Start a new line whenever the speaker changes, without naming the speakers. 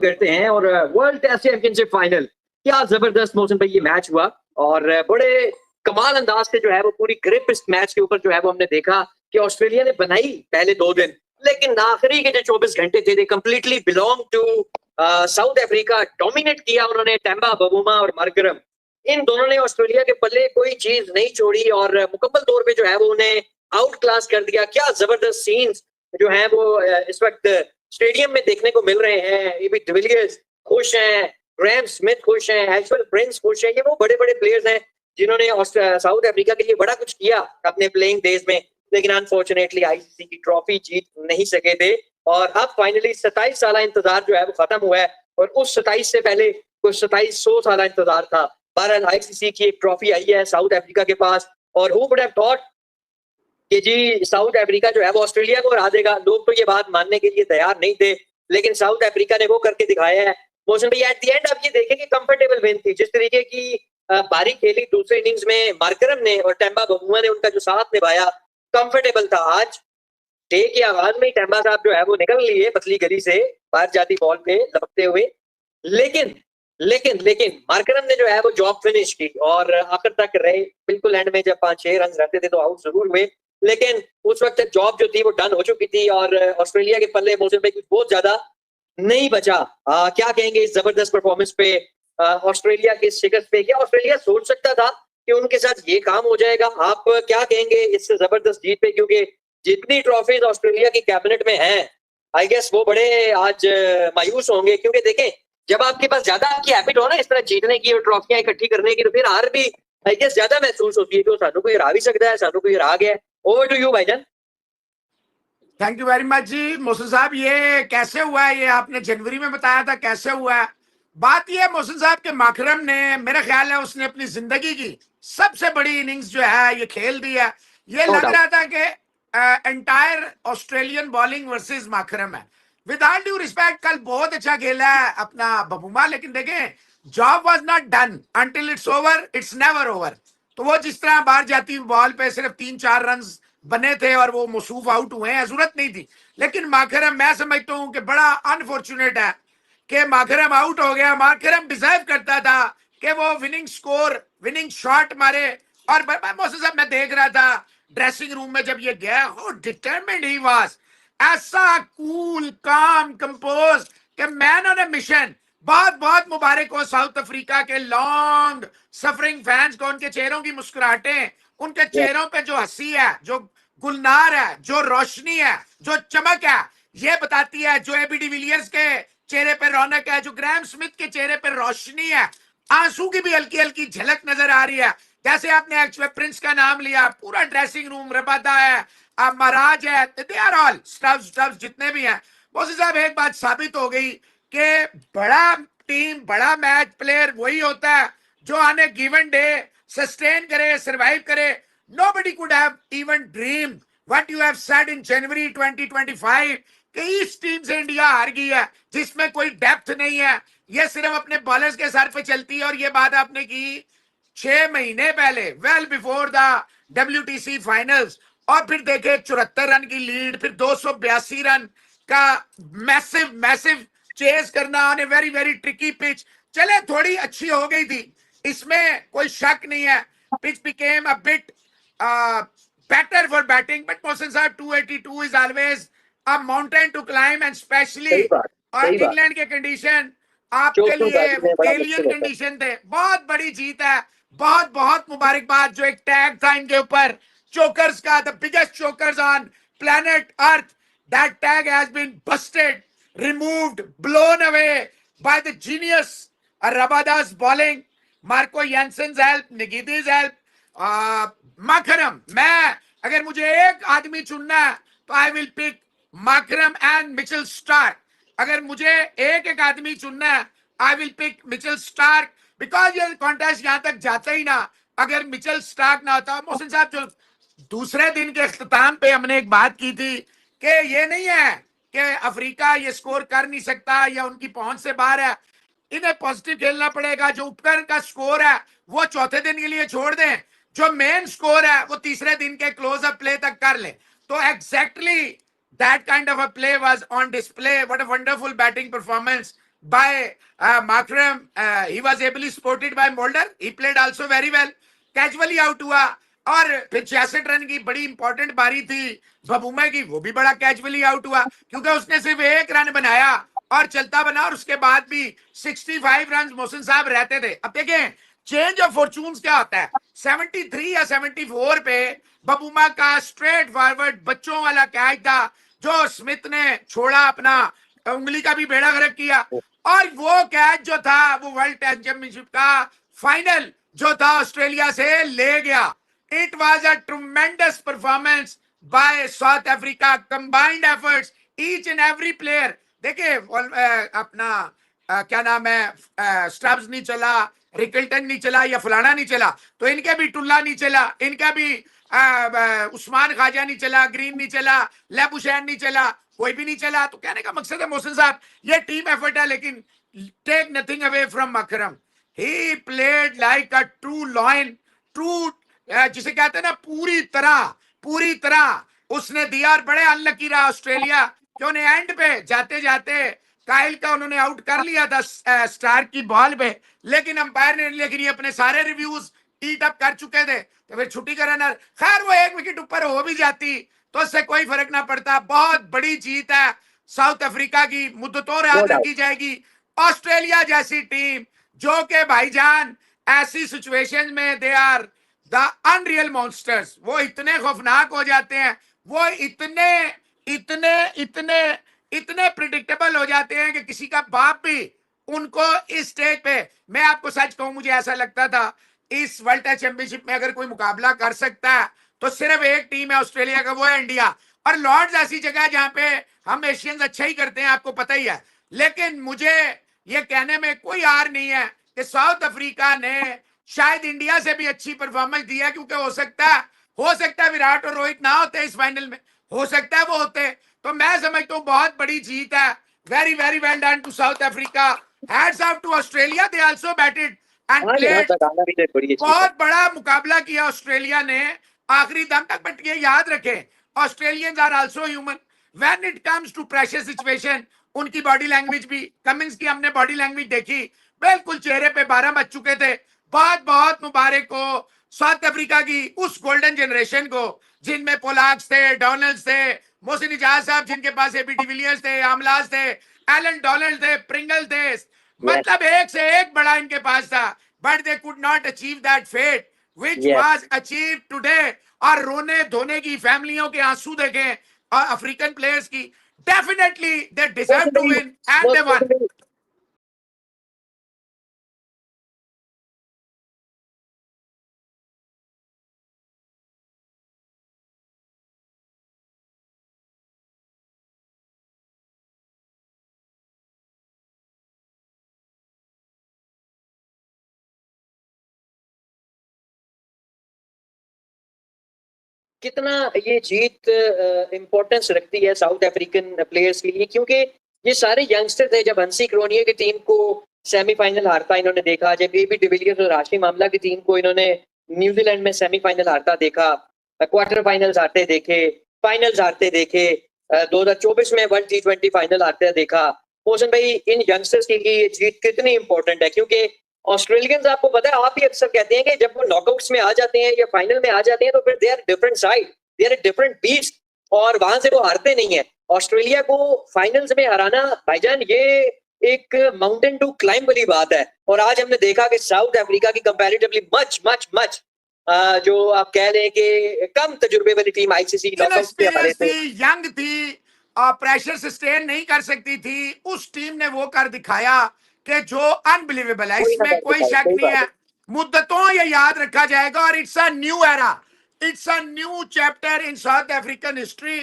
करते हैं और वर्ल्ड टेस्ट चैंपियनशिप फाइनल, क्या जबरदस्त मौसम पे ये मैच हुआ और बड़े कमाल अंदाज से जो है वो पूरी ग्रिप इस मैच के ऊपर जो है वो हमने देखा कि ऑस्ट्रेलिया ने बनाई पहले 2 दिन, लेकिन आखिरी के जो 24 घंटे थे they completely belong to South Africa. Dominate किया उन्होंने, टेम्बा बबूमा और मार्करम, इन दोनों ने ऑस्ट्रेलिया के पल्ले कोई चीज नहीं छोड़ी और मुकम्मल तौर पे जो है वो उन्हें आउट क्लास कर दिया। क्या जबरदस्त सीन्स जो है वो इस वक्त स्टेडियम में देखने को मिल रहे हैं। एबी डिविलियर्स खुश हैं, ग्रैम स्मिथ खुश हैं, एशवेल प्रिंस खुश हैं। ये वो बड़े बड़े प्लेयर्स हैं जिन्होंने साउथ अफ्रीका के लिए बड़ा कुछ किया अपने प्लेइंग डेज में, लेकिन अनफॉर्चुनेटली आईसीसी की ट्रॉफी जीत नहीं सके थे। और अब फाइनली 27 साल इंतजार जो है वो खत्म हुआ है और उस 27 से पहले कुछ 2700 साल इंतजार था। बहरहाल आईसीसी की एक ट्रॉफी आई है साउथ अफ्रीका के पास और हु वुड हैव थॉट कि जी साउथ अफ्रीका जो है वो ऑस्ट्रेलिया को हरा देगा। लोग तो ये बात मानने के लिए तैयार नहीं थे, लेकिन साउथ अफ्रीका ने वो करके दिखाया है। मोहसिन भाई एट द एंड आप ये देखें कि कंफर्टेबल विन थी। जिस तरीके की बारी खेली दूसरी इनिंग्स में मार्करम ने और टेम्बा बबूमा ने, उनका जो साथ निभाया कंफर्टेबल था। आज डे के आगाज में ही टेम्बा साहब जो है वो निकल लिए पतली गली से बाहर जाती बॉल पे लपकते हुए, लेकिन लेकिन लेकिन मार्करम ने जो है वो जॉब फिनिश की और आखिर तक रहे। बिल्कुल एंड में जब 5-6 रन रहते थे तो आउट जरूर हुए, लेकिन उस वक्त जॉब जो थी वो डन हो चुकी थी और ऑस्ट्रेलिया के पल्ले मौसम पे कुछ बहुत ज्यादा नहीं बचा। क्या कहेंगे इस जबरदस्त परफॉर्मेंस पे, ऑस्ट्रेलिया की शिकस्त पे? क्या ऑस्ट्रेलिया सोच सकता था कि उनके साथ ये काम हो जाएगा? आप क्या कहेंगे इस जबरदस्त जीत पे, क्योंकि जितनी ट्रॉफीज ऑस्ट्रेलिया की कैबिनेट में हैं आई गेस वो बड़े आज मायूस होंगे, क्योंकि देखें जब आपके पास ज्यादा आपकी हैबिट हो ना इस तरह जीतने की और ट्रॉफियां इकट्ठी करने की, तो फिर हार भी आई गेस ज्यादा महसूस होती है कि सानू कोई हरा भी सकता है, सानू कोई हरा गया है। ओवर टू यू भाईजान।
थैंक यू वेरी मच जी मोहसिन साहब। ये कैसे हुआ है, ये आपने जनवरी में बताया था, कैसे हुआ है? बात ये है मोहसिन साहब के माकरम ने, मेरा ख्याल है उसने अपनी जिंदगी की सबसे बड़ी इनिंग्स जो है ये खेल दी है। ये लग रहा था कि entire Australian bowling versus Markram है। विद ऑल ड्यू रिस्पेक्ट, कल बहुत अच्छा खेला है अपना बबूमा, लेकिन देखें job was not done until it's over, it's never over. तो वो जिस तरह बाहर जाती बॉल पे सिर्फ 3-4 रन बने थे और वो मसूफ आउट हुए हैं, जरूरत नहीं थी। लेकिन माकरम, मैं समझता हूं कि बड़ा अनफॉर्चुनेट है कि माकरम आउट हो गया। माकरम डिजर्व करता था कि वो विनिंग स्कोर, विनिंग शॉट मारे। और मोहसिन साहब मैं देख रहा था ड्रेसिंग रूम में जब ये गया, हाउ डिटरमिन्ड ही वाज, ऐसा कूल काम कंपोज कि मैन ऑन अ मिशन। बहुत बहुत मुबारक हो साउथ अफ्रीका के लॉन्ग सफरिंग फैंस को, उनके चेहरों की मुस्कुराहटें, उनके चेहरों पे जो हंसी है, जो गुलनार है, जो रोशनी है, जो चमक है, ये बताती है। जो एबी डिविलियर्स के चेहरे पे रौनक है, जो ग्रैम स्मिथ के चेहरे पे रोशनी है, आंसू की भी हल्की हल्की झलक नजर आ रही है। जैसे आपने एक्चुअल प्रिंस का नाम लिया, पूरा ड्रेसिंग रूम रबादा है, अब महाराज है, दे आर ऑल स्टफ्स जितने भी हैं। मोहसिन साहब एक बात साबित हो गई कि बड़ा टीम, बड़ा मैच प्लेयर वही होता है जो आने गिवन डे सस्टेन करे, सर्वाइव करे। Nobody could have even dreamed what you have said in January 2025 कि इस टीम से इंडिया हार गई है जिसमें कोई डेप्थ नहीं है, ये सिर्फ अपने बॉलर्स के सर पे चलती है। और ये बात आपने की 6 महीने पहले, well before the WTC finals. और फिर देखे 74 रन की लीड, फिर 282 रन का मैसिव मैसिव चेस करना on a very very tricky pitch. चले थोड़ी अच्छी हो गई थी, इसमें कोई शक नहीं है। Pitch became a bit better for batting, but Mohsin Sahib 282 is always a mountain to climb, and especially और इंग्लैंड के कंडीशन आपके लिए एलियन कंडीशन थे। बहुत बड़ी जीत है, बहुत बहुत मुबारकबाद। जो एक टैग था इनके ऊपर चोकर्स का, the biggest chokers on planet earth, that tag has been busted, removed, blown away by the genius Rabada's bowling, Marco Jansen's help, Nigidi's help, माकरम। मैं अगर मुझे एक आदमी चुनना है तो I will pick Markram and Mitchell Starc. अगर मुझे एक आदमी चुनना है I will pick Mitchell Starc, because ये कॉन्टेस्ट यहां तक जाता ही ना अगर मिचेल स्टार्क ना होता। मोहसिन साहब जो दूसरे दिन के इख्तिताम पे हमने एक बात की थी कि ये नहीं है कि अफ्रीका ये स्कोर कर नहीं सकता या उनकी पहुंच से बाहर है, इन्हें पॉजिटिव खेलना पड़ेगा। जो उपकरण का स्कोर है वो चौथे दिन के लिए छोड़ दें, जो मेन स्कोर है वो तीसरे दिन के क्लोज अप प्ले तक कर ले। तो exactly that kind of a play was on display. What a wonderful batting performance by Markram. He was ably supported by Mulder. He played also very well. Casually out हुआ और फिर 66 run की बड़ी important बारी थी बबूमा की, वो भी बड़ा कैजुअली आउट हुआ क्योंकि उसने सिर्फ एक रन बनाया और चलता बना, और उसके बाद भी 65 रन मोहसिन साहब रहते थे। अब देखें चेंज ऑफ फॉर्चून्स क्या होता है। 73 या 74 पे बबूमा का स्ट्रेट फॉरवर्ड बच्चों वाला कैच था जो स्मिथ ने छोड़ा, अपना उंगली का भी बेड़ा गर्क किया, और वो कैच जो था वो वर्ल्ड टेस्ट चैंपियनशिप का फाइनल जो था ऑस्ट्रेलिया से ले गया। It was a tremendous performance by South Africa, combined efforts each and every player. देखिए अपना क्या नाम है, स्टब्स नहीं चला, रिकल्टन नहीं चला या फलाना नहीं चला, तो इनके भी टुल्ला नहीं चला, इनका भी उस्मान ख्वाजा नहीं चला, ग्रीन नहीं चला, लेबुशैन नहीं चला, कोई भी नहीं चला। तो कहने का मकसद है मोहसिन साहब ये टीम एफर्ट है, लेकिन take nothing away from Markram. He played like a true lion, true जिसे कहते हैं ना पूरी तरह उसने दिया, और बड़े अनलकी रहा ऑस्ट्रेलिया कि उन्हें एंड पे जाते जाते काइल का उन्होंने आउट कर लिया था स्टार की बॉल पे, लेकिन अंपायर ने, लेकिन ये अपने सारे रिव्यूज ईट अप कर चुके थे, तो फिर छुट्टी का रनर, खैर वो एक विकेट ऊपर हो भी जाती तो उससे कोई फर्क ना पड़ता। बहुत बड़ी जीत है साउथ अफ्रीका की, मुद्दतों याद रखी जाएगी। ऑस्ट्रेलिया जैसी टीम जो कि भाईजान ऐसी सिचुएशन में they are the unreal monsters, वो इतने खौफनाक हो जाते हैं, वो इतने इतने इतने इतने प्रिडिक्टेबल हो जाते हैं कि किसी का बाप भी उनको इस स्टेज पे, मैं आपको सच कहूं मुझे ऐसा लगता था इस वर्ल्ड टेस्ट चैंपियनशिप में अगर कोई मुकाबला कर सकता है तो सिर्फ एक टीम है ऑस्ट्रेलिया का, वो है इंडिया। और लॉर्ड्स ऐसी जगह जहां पे हम एशियंस अच्छा ही करते हैं, आपको पता ही है, लेकिन मुझे ये कहने में कोई आर नहीं है कि साउथ अफ्रीका ने शायद इंडिया से भी अच्छी परफॉर्मेंस दी है, क्योंकि हो सकता है विराट और रोहित ना होते इस फाइनल में, हो सकता है वो होते, तो मैं समझता हूँ बहुत बड़ी जीत है। Very very well done to South Africa, hats off to Australia, they also batted and played, बहुत बड़ा मुकाबला किया ऑस्ट्रेलिया ने आखिरी दम तक। बट ये याद रखें Australians are also human, when it comes to pressure situation उनकी बॉडी लैंग्वेज भी, कमिंस की हमने बॉडी लैंग्वेज देखी, बिल्कुल चेहरे पे 12 बज चुके थे। बहुत बहुत मुबारक हो साउथ अफ्रीका की उस गोल्डन जनरेशन को जिनमें पोलार्ड्स थे, डोनाल्ड्स थे, मोहसिन इजाज साहब जिनके पास एबी डिविलियर्स थे, आमलाज थे, एलन डोनाल्ड थे, प्रिंगल थे, मतलब एक से एक बड़ा इनके पास था, but they could not achieve that feat which was achieved today। और रोने धोने की फैमिलियों के आंसू देखें अफ्रीकन प्लेयर्स की, definitely they deserve to win and they won.
कितना ये जीत इंपॉर्टेंस रखती है साउथ अफ्रीकन प्लेयर्स के लिए, क्योंकि ये सारे यंगस्टर थे। जब हंसी क्रोनिया की टीम को सेमीफाइनल हारता इन्होंने देखा, जब एबी डिविलियर्स और हाशिम आमला की टीम को इन्होंने न्यूजीलैंड में सेमीफाइनल हारता देखा, क्वार्टर फाइनल्स हारते देखे, फाइनल्स हारते देखे, 2024 में वर्ल्ड T20 फाइनल हारते देखा। मोहसिन भाई इन यंगस्टर्स के लिए ये जीत कितनी इंपॉर्टेंट है, क्योंकि ऑस्ट्रेलियंस आपको पता है, आप ही अक्सर कहते हैं कि जब वो नॉकआउट्स में आ जाते हैं या फाइनल में आ जाते हैं तो फिर they are different side, they are different beast, और वहां से वो हारते नहीं है। ऑस्ट्रेलिया को फाइनल्स में हराना भाईजान ये एक माउंटेन टू क्लाइंब वाली बात है, और आज हमने देखा कि साउथ अफ्रीका की कंपैरेटिवली मच मच मच जो आप कह रहे हैं कि कम तजुर्बे वाली टीम आईसीसी नॉकआउट्स में हारे थे,
यंग थी, प्रेशर सस्टेन नहीं कर सकती थी, उस टीम ने वो कर दिखाया कि जो अनबिलीवेबल है, इसमें कोई शक नहीं है। मुद्दतों ये याद रखा जाएगा, और it's a new era, it's a new chapter in south African history.